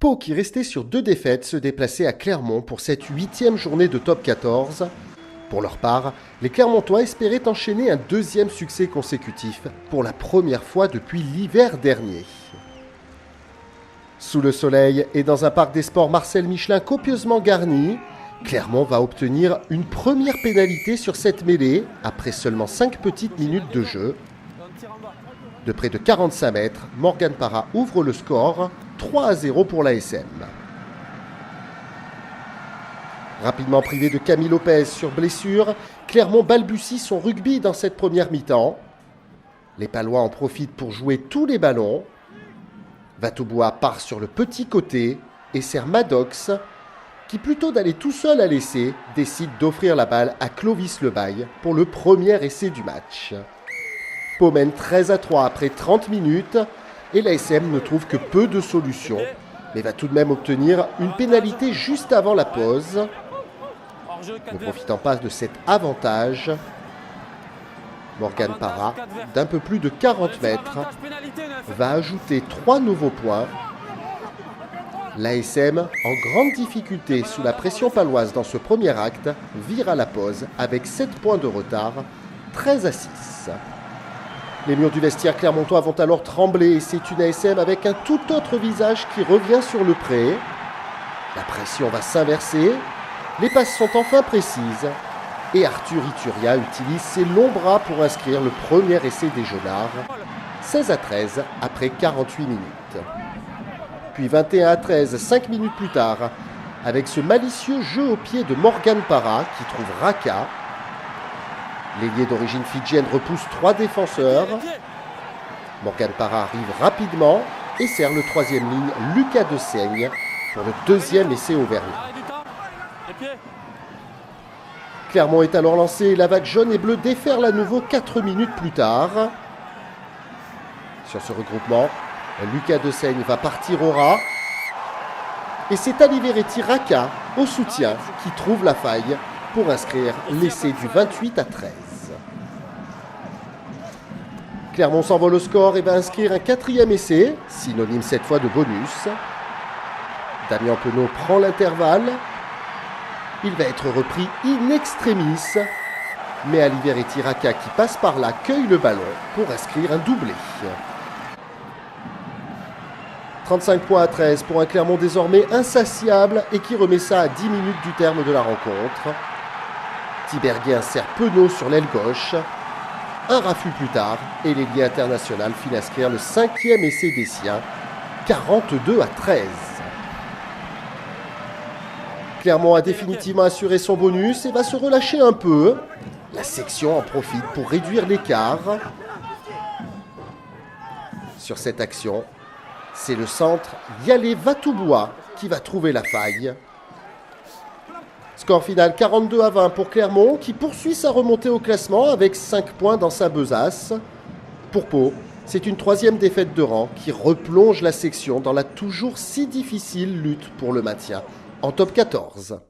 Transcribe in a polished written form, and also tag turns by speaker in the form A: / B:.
A: Pau, qui restait sur 2 défaites, se déplaçait à Clermont pour cette 8e journée de top 14. Pour leur part, les Clermontois espéraient enchaîner un 2e succès consécutif pour la première fois depuis l'hiver dernier. Sous le soleil et dans un parc des sports Marcel Michelin copieusement garni, Clermont va obtenir une première pénalité sur cette mêlée après seulement 5 petites minutes de jeu. De près de 45 mètres, Morgan Parra ouvre le score, 3-0 pour l'ASM. Rapidement privé de Camille Lopez sur blessure, Clermont balbutie son rugby dans cette première mi-temps. Les Palois en profitent pour jouer tous les ballons. Vatouboua part sur le petit côté et sert Maddox, qui plutôt d'aller tout seul à l'essai, décide d'offrir la balle à Clovis Lebaille pour le premier essai du match. Pau mène 13-3 après 30 minutes et l'ASM ne trouve que peu de solutions, mais va tout de même obtenir une pénalité juste avant la pause. Ne profitant pas de cet avantage, Morgan Parra, d'un peu plus de 40 mètres, va ajouter 3 nouveaux points. L'ASM, en grande difficulté sous la pression paloise dans ce premier acte, vire à la pause avec 7 points de retard, 13-6. Les murs du vestiaire clermontois vont alors trembler et c'est une ASM avec un tout autre visage qui revient sur le pré. La pression va s'inverser, les passes sont enfin précises et Arthur Ituria utilise ses longs bras pour inscrire le premier essai des Jaunards, 16-13 après 48 minutes. Puis 21-13, 5 minutes plus tard, avec ce malicieux jeu au pied de Morgan Parra qui trouve Raka. L'ailier d'origine fidjienne repousse 3 défenseurs. Morgan Parra arrive rapidement et sert le 3e ligne Lucas Desaigne pour le 2e essai auvergnat. Clermont est alors lancé et la vague jaune et bleue déferle à nouveau 4 minutes plus tard. Sur ce regroupement, Lucas Desaigne va partir au ras. Et c'est Aliveretti Raka au soutien qui trouve la faille pour inscrire l'essai du 28-13. Clermont s'envole au score et va inscrire un 4e essai, synonyme cette fois de bonus. Damien Penaud prend l'intervalle. Il va être repris in extremis, mais Aliveretti Raka qui passe par là cueille le ballon pour inscrire un doublé. 35 points à 13 pour un Clermont désormais insatiable et qui remet ça à 10 minutes du terme de la rencontre. Tiberghien sert Penaud sur l'aile gauche. Un raffut plus tard et l'ailier international finit inscrire le 5e essai des siens, 42-13. Clermont a définitivement assuré son bonus et va se relâcher un peu. La section en profite pour réduire l'écart. Sur cette action, c'est le centre Yalé Vatouboua qui va trouver la faille. Score final 42-20 pour Clermont qui poursuit sa remontée au classement avec 5 points dans sa besace. Pour Pau, c'est une 3e défaite de rang qui replonge la section dans la toujours si difficile lutte pour le maintien en top 14.